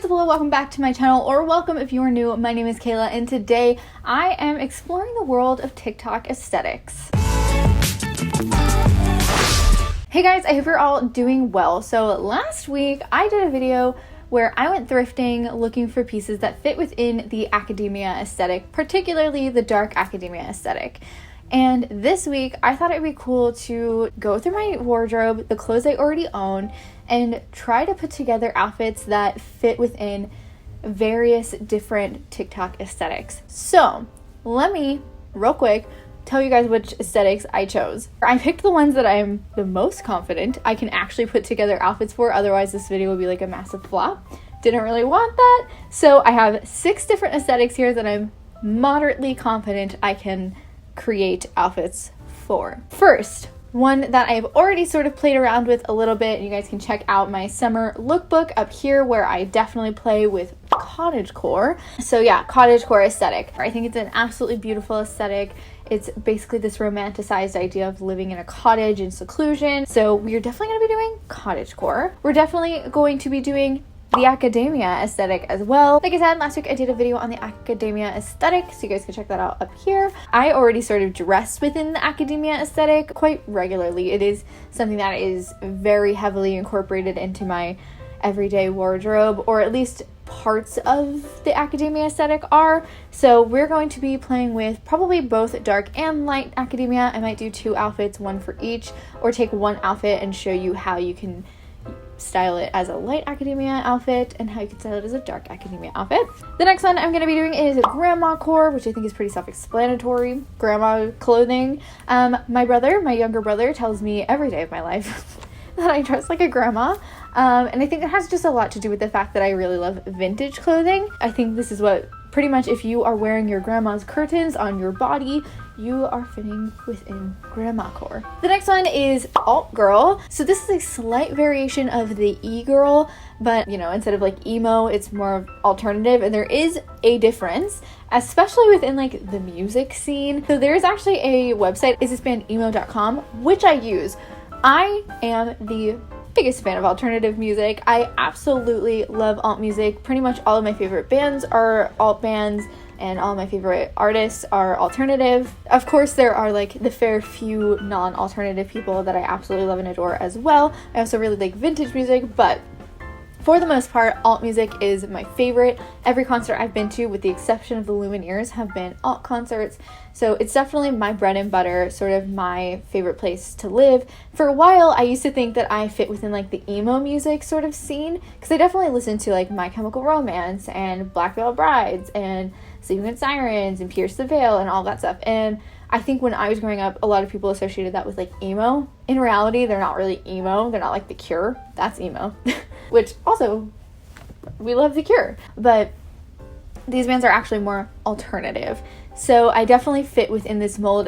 up, hello, welcome back to my channel, or welcome if you are new. My name is Kayla, and today I am exploring the world of TikTok aesthetics. Hey guys, I hope you're all doing well. So last week I did a video where I went thrifting looking for pieces that fit within the academia aesthetic, particularly the dark academia aesthetic. And this week I thought it'd be cool to go through my wardrobe, the clothes I already own, and try to put together outfits that fit within various different TikTok aesthetics. So let me, real quick, tell you guys which aesthetics I chose. I picked the ones that I'm the most confident I can actually put together outfits for, otherwise this video would be like a massive flop. Didn't really want that. So I have 6 different aesthetics here that I'm moderately confident I can create outfits for. First, one that I've already sort of played around with a little bit, and you guys can check out my summer lookbook up here where I definitely play with Cottagecore. So yeah, Cottagecore aesthetic. I think it's an absolutely beautiful aesthetic. It's basically this romanticized idea of living in a cottage in seclusion. So we're definitely going to be doing Cottagecore. We're definitely going to be doing the academia aesthetic as well. Like I said, last week I did a video on the academia aesthetic, so you guys can check that out up here. I already sort of dress within the academia aesthetic quite regularly. It is something that is very heavily incorporated into my everyday wardrobe, or at least parts of the academia aesthetic are. So we're going to be playing with probably both dark and light academia. I might do 2 outfits, one for each, or take one outfit and show you how you can style it as a light academia outfit and how you can style it as a dark academia outfit. The next one I'm going to be doing is Grandmacore, which I think is pretty self-explanatory. Grandma clothing. My younger brother, tells me every day of my life that I dress like a grandma. And I think it has just a lot to do with the fact that I really love vintage clothing. I think this is what pretty much, if you are wearing your grandma's curtains on your body, you are fitting within Grandmacore. The next one is Alt Girl. So this is a slight variation of the E-Girl, but you know, instead of like emo, it's more alternative, and there is a difference, especially within like the music scene. So there's actually a website, isthisbandemo.com, which I use. I am the biggest fan of alternative music. I absolutely love alt music. Pretty much all of my favorite bands are alt bands, and all my favorite artists are alternative. Of course, there are like the fair few non-alternative people that I absolutely love and adore as well. I also really like vintage music, but for the most part, alt music is my favorite. Every concert I've been to, with the exception of the Lumineers, have been alt concerts. So it's definitely my bread and butter, sort of my favorite place to live. For a while, I used to think that I fit within like the emo music sort of scene, because I definitely listened to like My Chemical Romance and Black Veil Brides and Sleeping with Sirens and Pierce the Veil and all that stuff. And I think when I was growing up, a lot of people associated that with like emo. In reality, they're not really emo. They're not like The Cure. That's emo. Which also, we love The Cure. But these bands are actually more alternative. So I definitely fit within this mold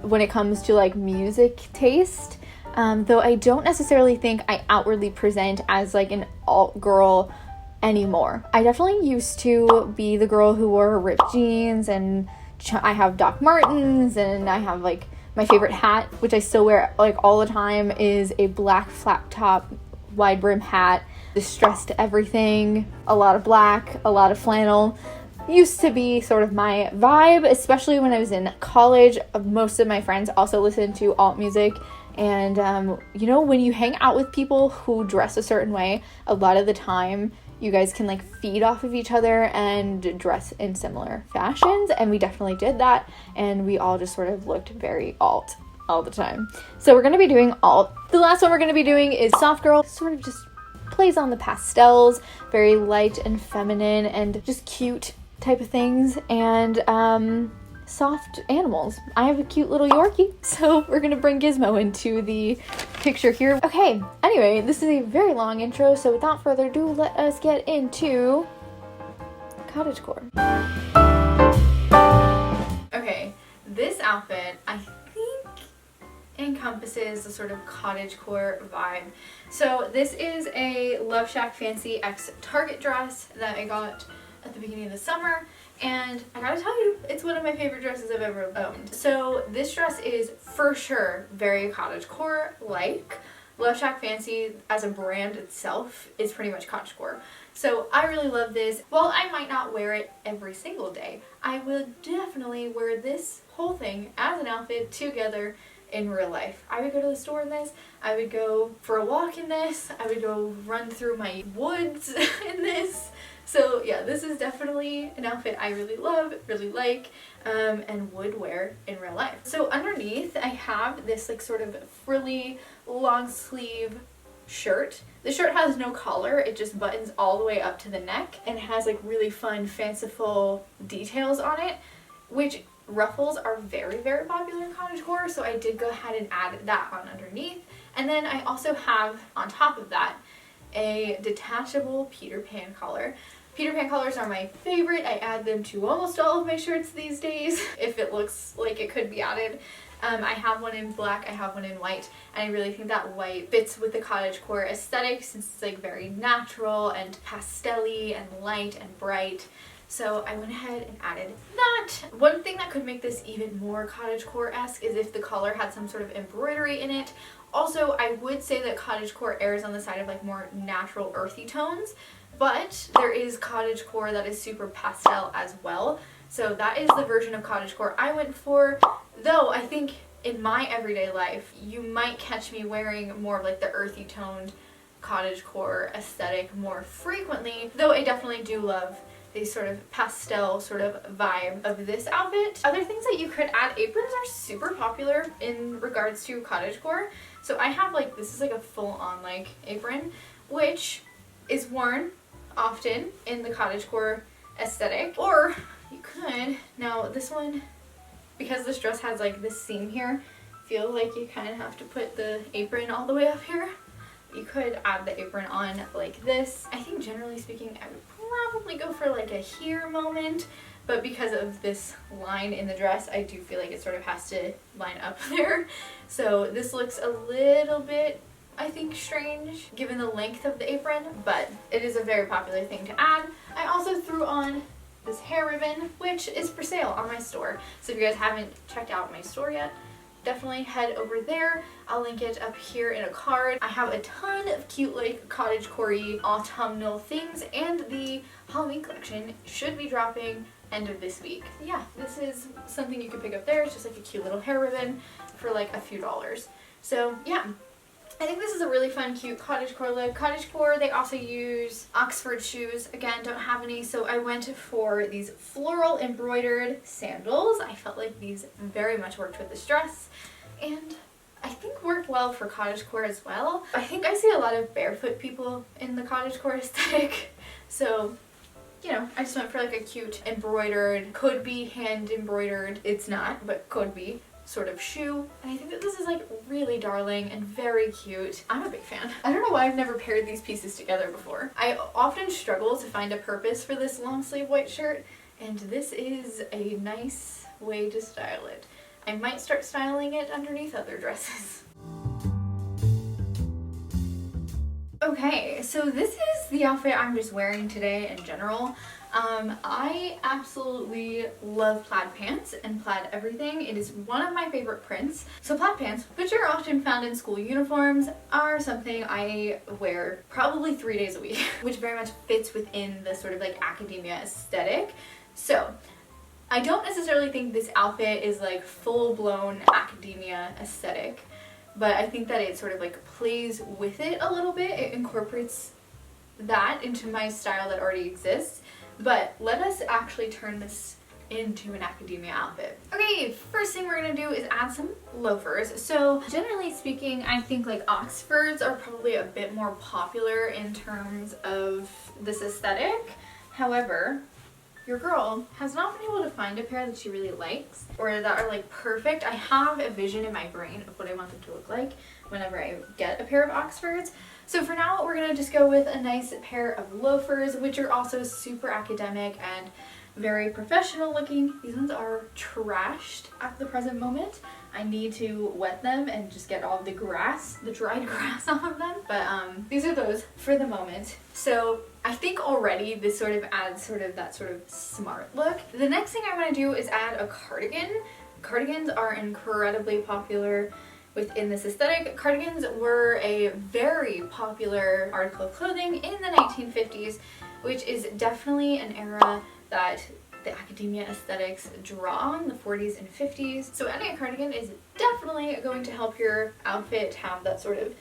when it comes to like music taste. Though I don't necessarily think I outwardly present as like an alt girl anymore. I definitely used to be the girl who wore ripped jeans, and I have Doc Martens, and I have like my favorite hat, which I still wear like all the time, is a black flat top wide brim hat, distressed everything, a lot of black, a lot of flannel. Used to be sort of my vibe, especially when I was in college. Most of my friends also listened to alt music, and you know, when you hang out with people who dress a certain way, a lot of the time you guys can like feed off of each other and dress in similar fashions, and we definitely did that, and we all just sort of looked very alt all the time. So we're going to be doing alt. The last one we're going to be doing is Soft Girl. Sort of just plays on the pastels, very light and feminine and just cute type of things, and soft animals. I have a cute little Yorkie, so we're gonna bring Gizmo into the picture here. Okay, anyway, this is a very long intro, so without further ado, let us get into Cottagecore. Okay, this outfit, I think, encompasses the sort of Cottagecore vibe. So this is a Love Shack Fancy X Target dress that I got at the beginning of the summer, and I gotta tell you, it's one of my favorite dresses I've ever owned. So this dress is for sure very Cottagecore like. Love Shack Fancy as a brand itself is pretty much Cottagecore. So I really love this. While I might not wear it every single day, I will definitely wear this whole thing as an outfit together in real life. I would go to the store in this, I would go for a walk in this, I would go run through my woods in this. So yeah, this is definitely an outfit I really love, really like, and would wear in real life. So underneath I have this like sort of frilly long sleeve shirt. The shirt has no collar, it just buttons all the way up to the neck and has like really fun fanciful details on it, which ruffles are very, very popular in cottagecore, so I did go ahead and add that on underneath. And then I also have on top of that a detachable Peter Pan collar. Peter Pan collars are my favorite. I add them to almost all of my shirts these days if it looks like it could be added. I have one in black, I have one in white, and I really think that white fits with the cottagecore aesthetic since it's like very natural and pastel-y and light and bright. So I went ahead and added that. One thing that could make this even more cottagecore-esque is if the collar had some sort of embroidery in it. Also, I would say that cottagecore errs on the side of like more natural earthy tones, but there is cottagecore that is super pastel as well. So that is the version of cottagecore I went for, though I think in my everyday life you might catch me wearing more of like the earthy toned cottagecore aesthetic more frequently, though I definitely do love the sort of pastel sort of vibe of this outfit. Other things that you could add, aprons are super popular in regards to cottagecore. So I have like, this is like a full-on like apron, which is worn often in the cottagecore aesthetic. Or you could, now this one, because this dress has like this seam here, feel like you kind of have to put the apron all the way up here. You could add the apron on like this. I think generally speaking I would probably go for like a here moment, but because of this line in the dress I do feel like it sort of has to line up there. So this looks a little bit, I think, strange given the length of the apron, but it is a very popular thing to add. I also threw on this hair ribbon, which is for sale on my store. So if you guys haven't checked out my store yet, definitely head over there. I'll link it up here in a card. I have a ton of cute like cottagecore-y autumnal things, and the Halloween collection should be dropping end of this week. Yeah, this is something you can pick up there. It's just like a cute little hair ribbon for like a few dollars. So yeah, I think this is a really fun, cute cottagecore look. Cottagecore, they also use Oxford shoes. Again, don't have any, so I went for these floral embroidered sandals. I felt like these very much worked with this dress, and I think worked well for cottagecore as well. I think I see a lot of barefoot people in the cottagecore aesthetic, so you know, I just went for like a cute embroidered, could be hand embroidered, it's not, but could be, sort of shoe. And I think that this is like really darling and very cute. I'm a big fan. I don't know why I've never paired these pieces together before. I often struggle to find a purpose for this long sleeve white shirt, and this is a nice way to style it. I might start styling it underneath other dresses. Okay, so this is the outfit I'm just wearing today in general. I absolutely love plaid pants and plaid everything. It is one of my favorite prints. So plaid pants, which are often found in school uniforms, are something I wear probably 3 days a week, which very much fits within the sort of like academia aesthetic. So I don't necessarily think this outfit is like full-blown academia aesthetic, but I think that it sort of like plays with it a little bit. It incorporates that into my style that already exists. But let us actually turn this into an academia outfit. Okay, first thing we're gonna do is add some loafers. So generally speaking, I think like Oxfords are probably a bit more popular in terms of this aesthetic. However, your girl has not been able to find a pair that she really likes or that are like perfect. I have a vision in my brain of what I want them to look like whenever I get a pair of Oxfords. So for now, we're gonna just go with a nice pair of loafers, which are also super academic and very professional looking. These ones are trashed at the present moment. I need to wet them and just get all the grass, the dried grass off of them. But these are those for the moment. So I think already this sort of adds that sort of smart look. The next thing I want to do is add a cardigan. Cardigans are incredibly popular within this aesthetic. Cardigans were a very popular article of clothing in the 1950s, which is definitely an era that the academia aesthetics draw in the 40s and 50s. So adding a cardigan is definitely going to help your outfit have that sort of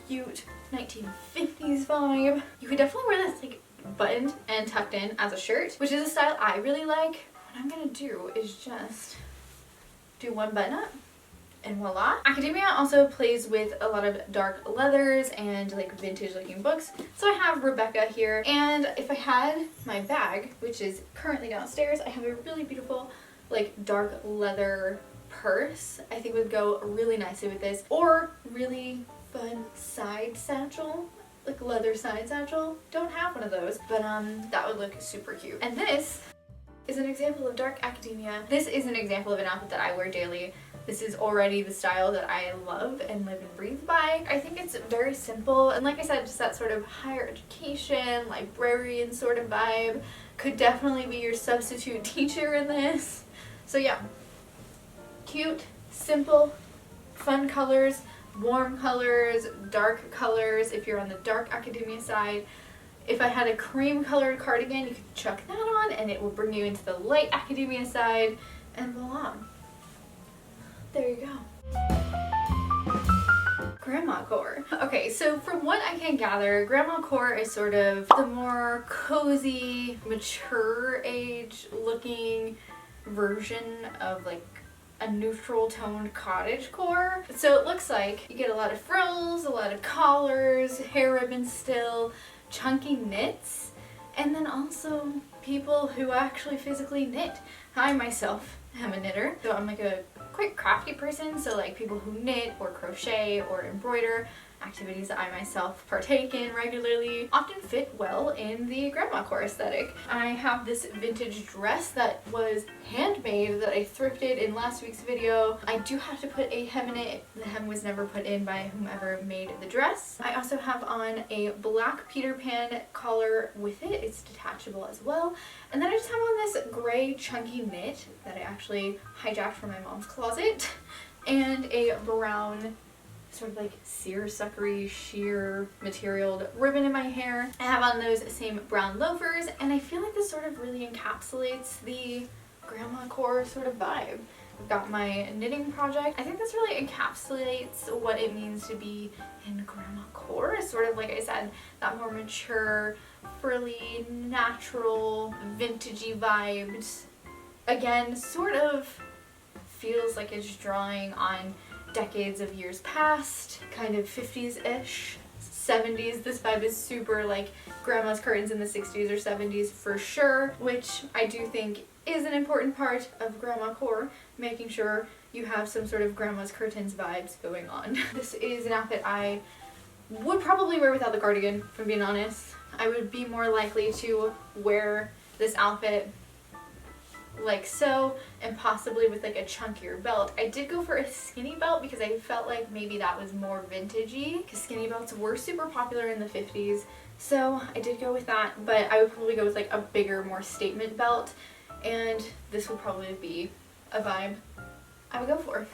cute 1950s vibe. You could definitely wear this like buttoned and tucked in as a shirt, which is a style I really like. What I'm gonna do is just do one button up and voila. Academia also plays with a lot of dark leathers and like vintage looking books. So I have Rebecca here, and if I had my bag, which is currently downstairs, I have a really beautiful like dark leather purse I think would go really nicely with this, or really fun side satchel, like leather side satchel. Don't have one of those, but that would look super cute. And this is an example of dark academia. This is an example of an outfit that I wear daily. This is already the style that I love and live and breathe by. I think it's very simple, and like I said, just that sort of higher education, librarian sort of vibe. Could definitely be your substitute teacher in this. So yeah, cute, simple, fun colors, warm colors, dark colors if you're on the dark academia side. If I had a cream colored cardigan, you could chuck that on and it will bring you into the light academia side, and voila. There you go. Grandmacore. Okay, so from what I can gather, Grandmacore is sort of the more cozy, mature age looking version of like a neutral toned cottagecore. So it looks like you get a lot of frills, a lot of collars, hair ribbons still, chunky knits, and then also people who actually physically knit. I myself am a knitter, so I'm like a quite crafty person, so like people who knit or crochet or embroider, activities that I myself partake in regularly, often fit well in the Grandmacore aesthetic. I have this vintage dress that was handmade that I thrifted in last week's video. I do have to put a hem in it. The hem was never put in by whomever made the dress. I also have on a black Peter Pan collar with it. It's detachable as well. And then I just have on this gray chunky knit that I actually hijacked from my mom's closet, and a brown sort of like seersuckery sheer materialed ribbon in my hair. I have on those same brown loafers, and I feel like this sort of really encapsulates the Grandmacore sort of vibe. I've got my knitting project. I think this really encapsulates what it means to be in Grandmacore. It's sort of, like I said, that more mature, frilly, natural, vintagey vibes. Again, sort of feels like it's drawing on decades of years past, kind of 50s-ish, 70s. This vibe is super like grandma's curtains in the 60s or 70s for sure, which I do think is an important part of Grandmacore, making sure you have some sort of grandma's curtains vibes going on. This is an outfit I would probably wear without the cardigan, if I'm being honest. I would be more likely to wear this outfit like so, and possibly with like a chunkier belt. I did go for a skinny belt because I felt like maybe that was more vintagey, because skinny belts were super popular in the 50s, so I did go with that. But I would probably go with like a bigger, more statement belt, and this would probably be a vibe I would go for.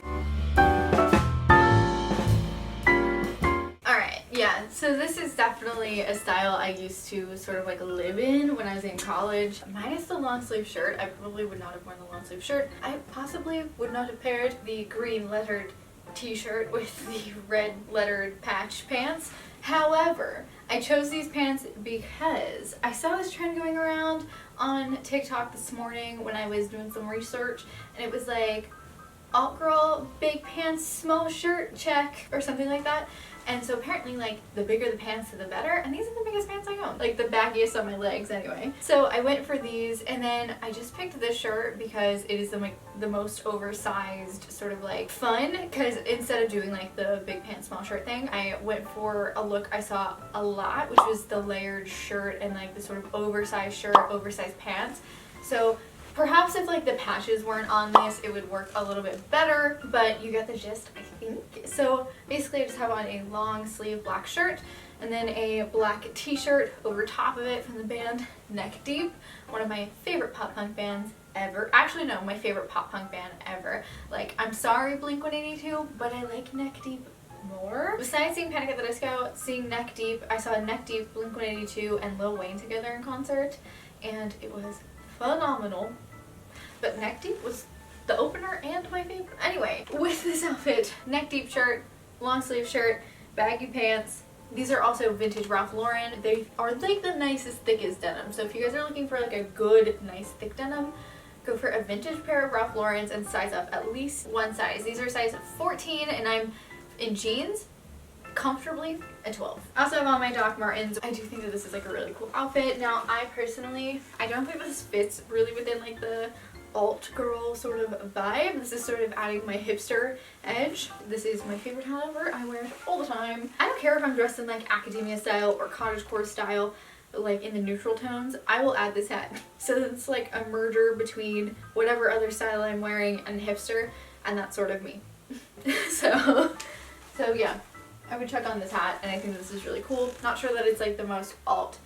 Yeah, so this is definitely a style I used to sort of like live in when I was in college. Minus the long sleeve shirt. I probably would not have worn the long sleeve shirt. I possibly would not have paired the green lettered t-shirt with the red lettered patch pants. However, I chose these pants because I saw this trend going around on TikTok this morning when I was doing some research, and it was like, alt girl, big pants, small shirt, check, or something like that. And so apparently, like, the bigger the pants, the better. And these are the biggest pants I own. Like, the baggiest on my legs, anyway. So I went for these, and then I just picked this shirt because it is the most oversized, sort of, like, fun. Because instead of doing, like, the big pants, small shirt thing, I went for a look I saw a lot, which was the layered shirt and, like, the sort of oversized shirt, oversized pants. So perhaps if like the patches weren't on this, it would work a little bit better, but you get the gist, I think. So basically I just have on a long sleeve black shirt and then a black t-shirt over top of it from the band Neck Deep, one of my favorite pop punk bands ever. Actually no, my favorite pop punk band ever. Like, I'm sorry Blink-182, but I like Neck Deep more. Besides seeing Panic at the Disco, seeing Neck Deep, I saw Neck Deep, Blink-182, and Lil Wayne together in concert, and it was phenomenal. But Neck Deep was the opener and my favorite. Anyway, with this outfit, neck deep shirt, long sleeve shirt, baggy pants. These are also vintage Ralph Lauren. They are like the nicest, thickest denim. So if you guys are looking for like a good, nice, thick denim, go for a vintage pair of Ralph Lauren's and size up at least one size. These are size 14 and I'm in jeans, comfortably a 12. Also have on my Doc Martens. I do think that this is like a really cool outfit. Now I personally, I don't think this fits really within like the alt girl sort of vibe. This is sort of adding my hipster edge. This is my favorite hat ever. I wear it all the time. I don't care if I'm dressed in like academia style or cottagecore style, like in the neutral tones. I will add this hat. So it's like a merger between whatever other style I'm wearing and hipster, and that's sort of me. so yeah, I would check on this hat, and I think this is really cool. Not sure that it's like the most alt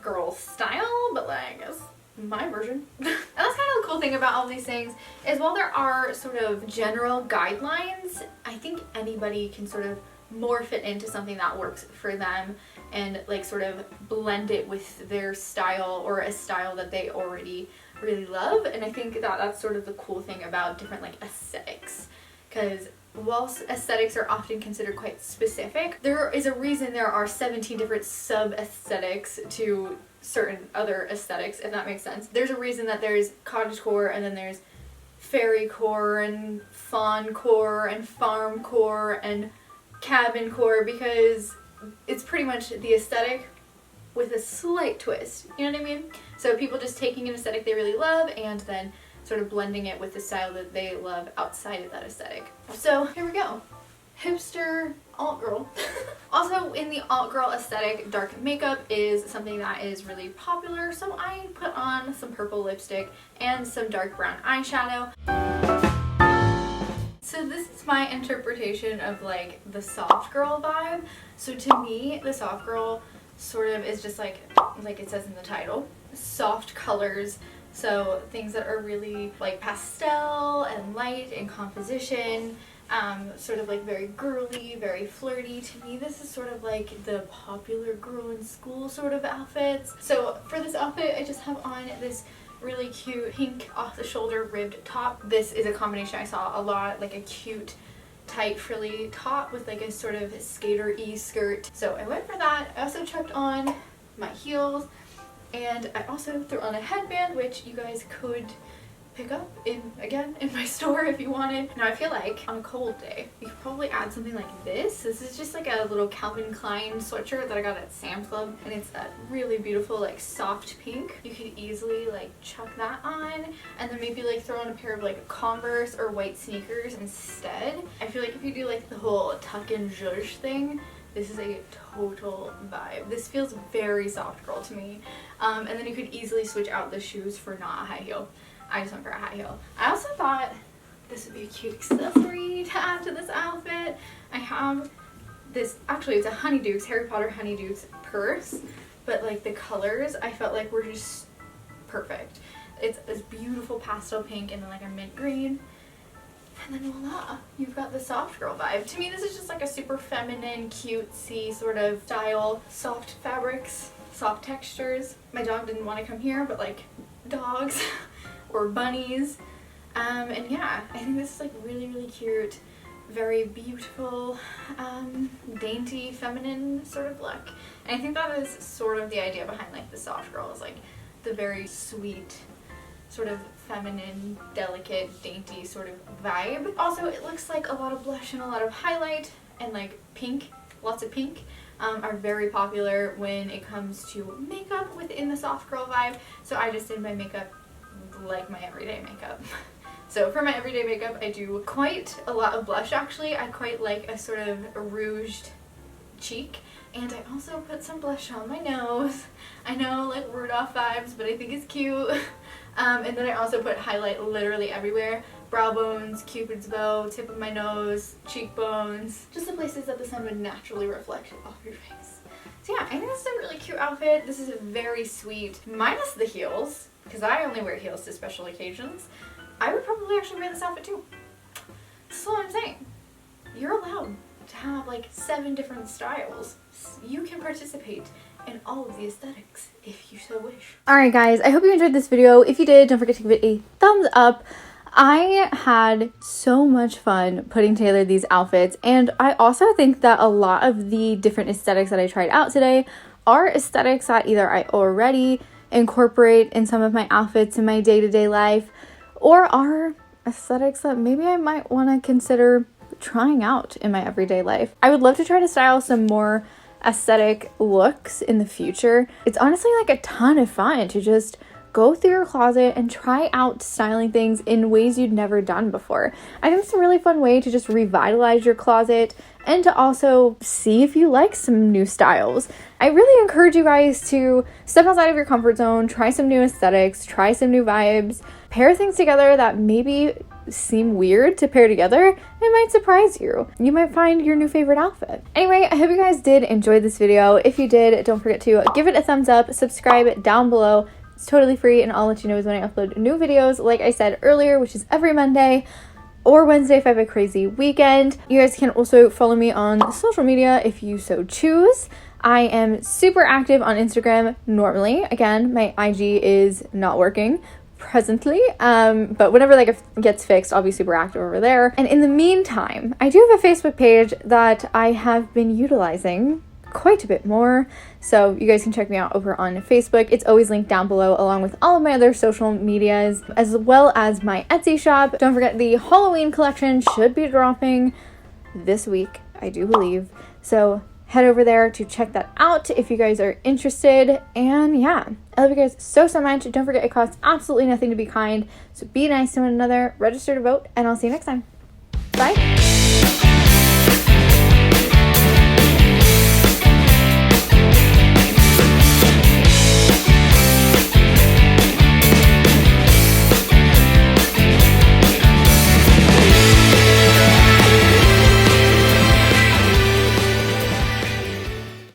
girl style, but like I guess my version. And that's kind of the cool thing about all these things is while there are sort of general guidelines, I think anybody can sort of morph it into something that works for them and like sort of blend it with their style or a style that they already really love. And I think that that's sort of the cool thing about different like aesthetics, because whilst aesthetics are often considered quite specific, there is a reason there are 17 different sub-aesthetics to certain other aesthetics, if that makes sense. There's a reason that there's cottagecore and then there's fairycore and fawncore and farmcore and cabincore, because it's pretty much the aesthetic with a slight twist, you know what I mean? So people just taking an aesthetic they really love and then sort of blending it with the style that they love outside of that aesthetic. So here we go. Hipster alt girl. Also in the alt girl aesthetic, dark makeup is something that is really popular, so I put on some purple lipstick and some dark brown eyeshadow. So this is my interpretation of like the soft girl vibe. So to me, the soft girl sort of is just like it says in the title, soft colors. So things that are really like pastel and light in composition, sort of like very girly, very flirty. To me, this is sort of like the popular girl in school sort of outfits. So for this outfit, I just have on this really cute pink off the shoulder ribbed top. This is a combination I saw a lot, like a cute tight frilly top with like a sort of skater-y skirt. So I went for that. I also chucked on my heels, and I also threw on a headband, which you guys could pick up in my store if you wanted. Now I feel like on a cold day, you could probably add something like this. This is just like a little Calvin Klein sweatshirt that I got at Sam's Club, and it's that really beautiful like soft pink. You could easily like chuck that on, and then maybe like throw on a pair of like Converse or white sneakers instead. I feel like if you do like the whole tuck and zhuzh thing, this is a total vibe. This feels very soft girl to me. And then you could easily switch out the shoes for not a high heel. I just went for a high heel. I also thought this would be a cute accessory to add to this outfit. I have this, actually it's a Honeydukes, Harry Potter Honeydukes purse, but like the colors I felt like were just perfect. It's this beautiful pastel pink and then like a mint green. And then voila, you've got the soft girl vibe. To me, this is just like a super feminine, cutesy sort of style. Soft fabrics, soft textures. My dog didn't want to come here, but like dogs or bunnies. And yeah, I think this is like really, really cute, very beautiful, dainty, feminine sort of look. And I think that is sort of the idea behind like the soft girl, is like the very sweet, sort of feminine, delicate, dainty sort of vibe. Also, it looks like a lot of blush and a lot of highlight and like pink, lots of pink, are very popular when it comes to makeup within the soft girl vibe. So I just did my makeup like my everyday makeup. So for my everyday makeup, I do quite a lot of blush actually. I quite like a sort of rouged cheek. And I also put some blush on my nose. I know, like Rudolph vibes, but I think it's cute. And then I also put highlight literally everywhere. Brow bones, cupid's bow, tip of my nose, cheekbones. Just the places that the sun would naturally reflect off your face. So yeah, I think this is a really cute outfit. This is very sweet, minus the heels, because I only wear heels to special occasions. I would probably actually wear this outfit too. This is what I'm saying. You're allowed. to have like 7 different styles. You can participate in all of the aesthetics if you so wish. Alright guys, I hope you enjoyed this video. If you did, don't forget to give it a thumbs up. I had so much fun putting together these outfits, and I also think that a lot of the different aesthetics that I tried out today are aesthetics that either I already incorporate in some of my outfits in my day-to-day life, or are aesthetics that maybe I might want to consider trying out in my everyday life. I would love to try to style some more aesthetic looks in the future. It's honestly like a ton of fun to just go through your closet and try out styling things in ways you'd never done before. I think it's a really fun way to just revitalize your closet and to also see if you like some new styles. I really encourage you guys to step outside of your comfort zone, try some new aesthetics, try some new vibes, pair things together that maybe seem weird to pair together. It might surprise you. You might find your new favorite outfit. Anyway, I hope you guys did enjoy this video. If you did, don't forget to give it a thumbs up, subscribe down below. It's totally free, and I'll let you know when I upload new videos, like I said earlier, which is every Monday or Wednesday if I have a crazy weekend. You guys can also follow me on social media if you so choose. I am super active on Instagram normally. Again, my IG is not working presently, but whenever that gets fixed, I'll be super active over there. And in the meantime, I do have a Facebook page that I have been utilizing quite a bit more, so you guys can check me out over on Facebook. It's always linked down below, along with all of my other social medias, as well as my Etsy shop. Don't forget, the Halloween collection should be dropping this week, I do believe, so head over there to check that out if you guys are interested. And yeah, I love you guys so much. Don't forget, it costs absolutely nothing to be kind, so be nice to one another, register to vote, and I'll see you next time. Bye.